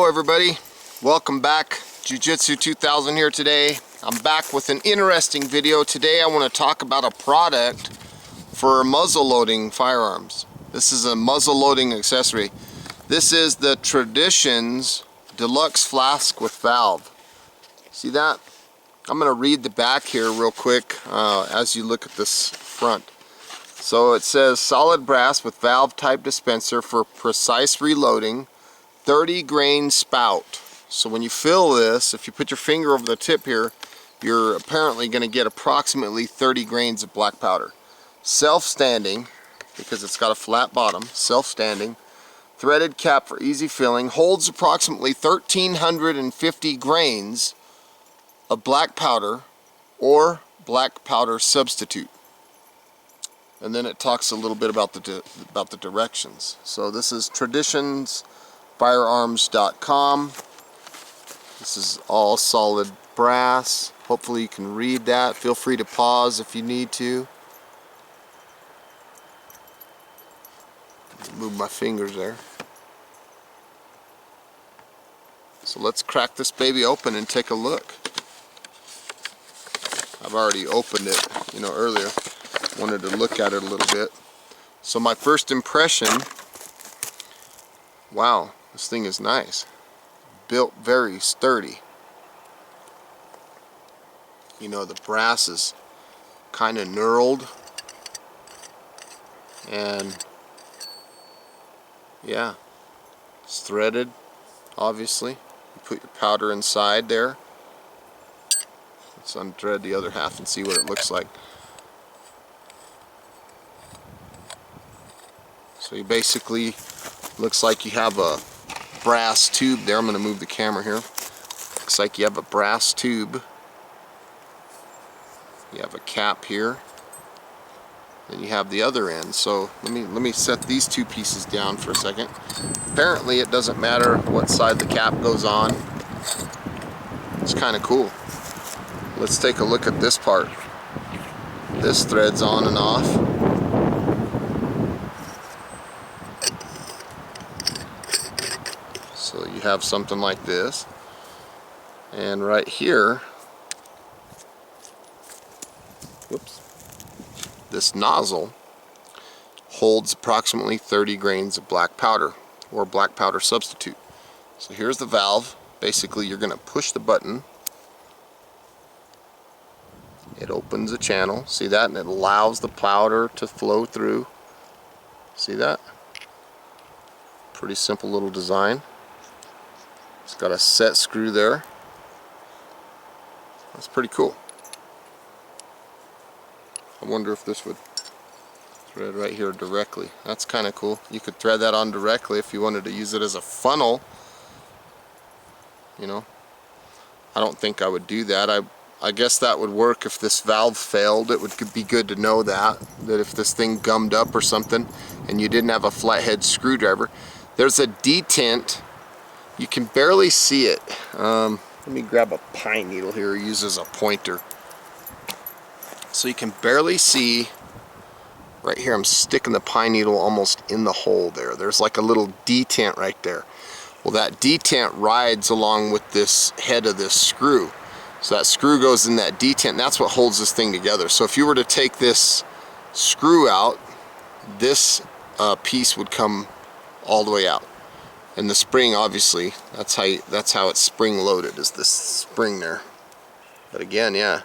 Hello everybody, welcome back. Jiu-Jitsu 2000 here today. I'm back with an interesting video. Today I want to talk about a product for muzzle loading firearms. This is a muzzle loading accessory. This is the Traditions Deluxe Flask with valve. See that? I'm going to read the back here real quick as you look at this front. So it says solid brass with valve type dispenser for precise reloading, 30 grain spout. So when you fill this, if you put your finger over the tip here, you're apparently going to get approximately 30 grains of black powder. Self-standing, because it's got a flat bottom, self-standing, threaded cap for easy filling, holds approximately 1,350 grains of black powder or black powder substitute. And then it talks a little bit about the directions. So this is traditionsfirearms.com. This is all solid brass. Hopefully you can read that. Feel free to pause if you need to. Move my fingers there. So let's crack this baby open and take a look. I've already opened it, earlier. Wanted to look at it a little bit. So my first impression, wow, this thing is nice. Built very sturdy. The brass is kind of knurled, and yeah, it's threaded, obviously. You put your powder inside there. Let's unthread the other half and see what it looks like. So you basically, looks like you have a brass tube there. I'm going to move the camera here. Looks like you have a brass tube. You have a cap here. Then you have the other end. So let me set these two pieces down for a second. Apparently it doesn't matter what side the cap goes on. It's kind of cool. Let's take a look at this part. This threads on and off. So you have something like this. And right here, whoops, this nozzle holds approximately 30 grains of black powder or black powder substitute. So here's the valve. Basically you're going to push the button. It opens a channel, see that? And it allows the powder to flow through. See that? Pretty simple little design. It's got a set screw there. That's pretty cool. I wonder if this would thread right here directly. That's kind of cool. You could thread that on directly if you wanted to use it as a funnel. I don't think I would do that. I guess that would work if this valve failed. It would be good to know that if this thing gummed up or something and you didn't have a flathead screwdriver. There's a detent. You can barely see it. Let me grab a pine needle here. Use as a pointer. So you can barely see. Right here I'm sticking the pine needle almost in the hole there. There's like a little detent right there. Well, that detent rides along with this head of this screw. So that screw goes in that detent, and that's what holds this thing together. So if you were to take this screw out, this piece would come all the way out. And the spring, obviously, that's how it's spring loaded, is this spring there. But again, yeah,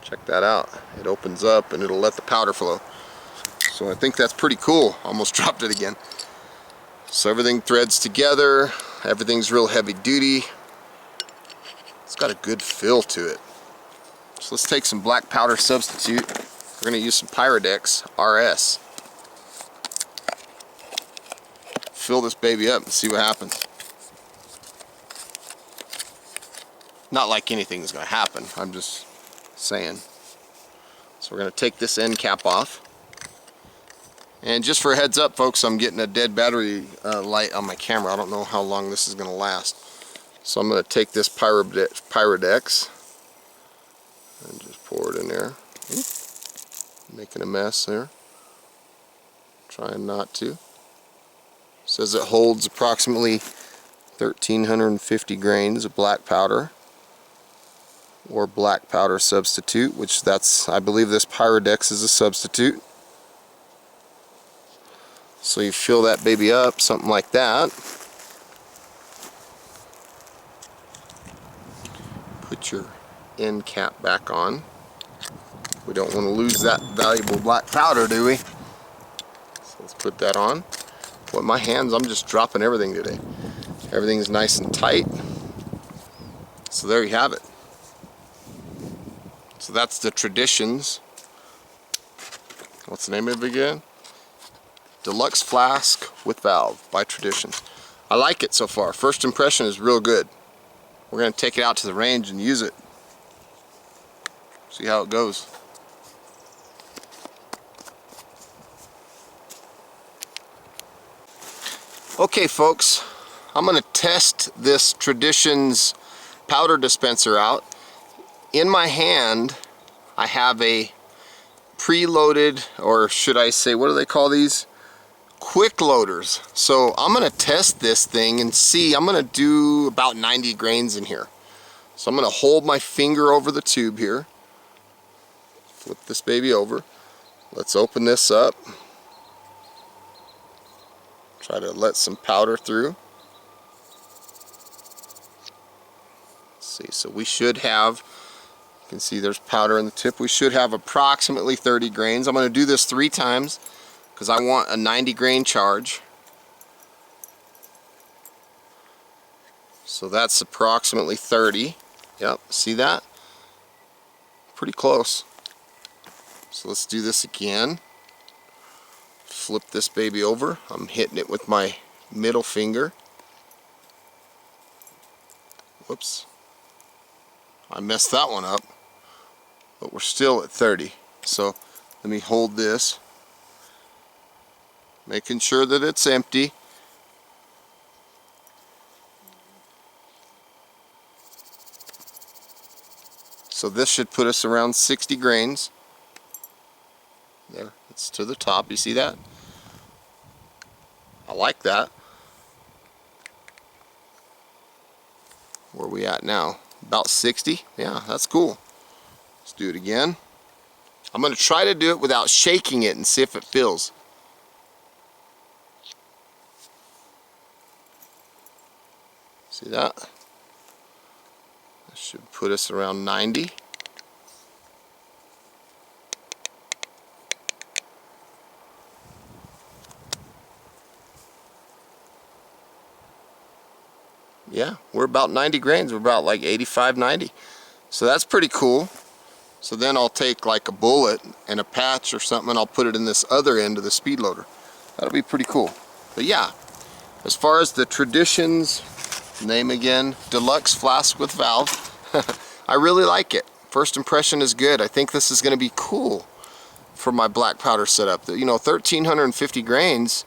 check that out. It opens up and it'll let the powder flow. So I think that's pretty cool. Almost dropped it again. So everything threads together. Everything's real heavy duty. It's got a good feel to it. So let's take some black powder substitute. We're going to use some Pyrodex RS. Fill this baby up and see what happens. Not like anything's going to happen. I'm just saying. So we're going to take this end cap off. And just for a heads up, folks, I'm getting a dead battery light on my camera. I don't know how long this is going to last. So I'm going to take this Pyrodex and just pour it in there. Making a mess there. Trying not to. Says it holds approximately 1,350 grains of black powder, or black powder substitute, which I believe this Pyrodex is a substitute. So you fill that baby up, something like that. Put your end cap back on. We don't want to lose that valuable black powder, do we? So let's put that on. With my hands, I'm just dropping everything today. Everything's nice and tight. So there you have it. So that's the Traditions. What's the name of it again? Deluxe Flask with Valve by Traditions. I like it so far. First impression is real good. We're going to take it out to the range and use it. See how it goes. Okay folks, I'm going to test this Traditions powder dispenser out. In my hand I have a preloaded, or should I say, what do they call these? Quick loaders. So I'm going to test this thing and see. I'm going to do about 90 grains in here. So I'm going to hold my finger over the tube here. Flip this baby over. Let's open this up. Try to let some powder through. Let's see, so we should have, you can see there's powder in the tip. We should have approximately 30 grains. I'm going to do this 3 times because I want a 90 grain charge. So that's approximately 30. Yep, see that? Pretty close. So let's do this again. Flip this baby over. I'm hitting it with my middle finger. Whoops. I messed that one up. But we're still at 30. So let me hold this. Making sure that it's empty. So this should put us around 60 grains. There, it's to the top. You see that? I like that. Where are we at now? About 60? Yeah, that's cool. Let's do it again. I'm going to try to do it without shaking it and see if it fills. See that? That should put us around 90. Yeah, we're about 90 grains. We're about like 85, 90. So that's pretty cool. So then I'll take like a bullet and a patch or something and I'll put it in this other end of the speed loader. That'll be pretty cool. But yeah, as far as the Traditions, name again, Deluxe Flask with Valve, I really like it. First impression is good. I think this is going to be cool for my black powder setup. You know, 1,350 grains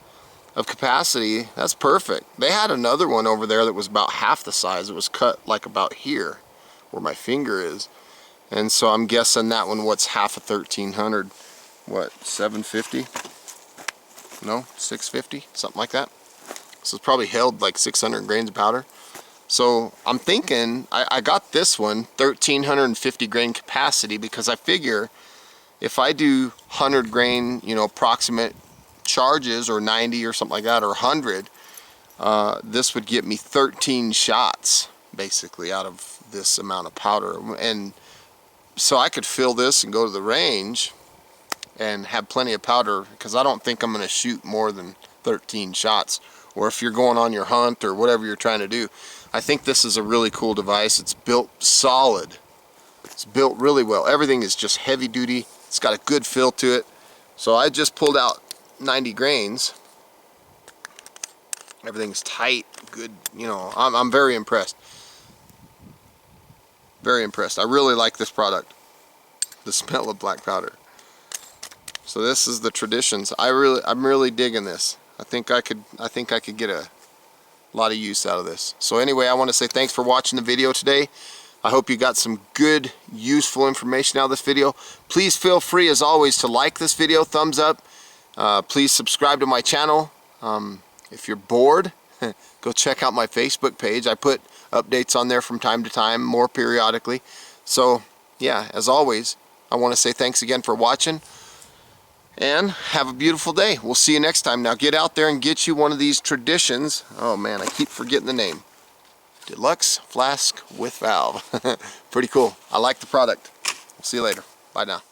of capacity, that's perfect. They had another one over there that was about half the size. It was cut like about here where my finger is, and so I'm guessing that one, what's half of 1,300, what, 750? No, 650, something like that. So it's probably held like 600 grains of powder. So I'm thinking I got this one 1,350 grain capacity because I figure if I do 100 grain, you know, approximate charges, or 90 or something like that, or 100, this would get me 13 shots basically out of this amount of powder. And so I could fill this and go to the range and have plenty of powder, because I don't think I'm going to shoot more than 13 shots. Or if you're going on your hunt or whatever you're trying to do, I think this is a really cool device. It's built solid. It's built really well. Everything is just heavy duty. It's got a good feel to it. So I just pulled out 90 grains. Everything's tight, good, you know, I'm very impressed. Very impressed. I really like this product. The smell of black powder. So this is the Traditions. I'm really digging this. I think I could get a lot of use out of this. So anyway, I want to say thanks for watching the video today. I hope you got some good, useful information out of this video. Please feel free, as always, to like this video, thumbs up. Please subscribe to my channel. If you're bored, Go check out my Facebook page. I put updates on there from time to time, more periodically. So yeah, as always, I want to say thanks again for watching, and have a beautiful day. We'll see you next time. Now get out there and get you one of these Traditions. Oh man, I keep forgetting the name. Deluxe Flask with valve. Pretty cool. I like the product. We'll see you later. Bye now.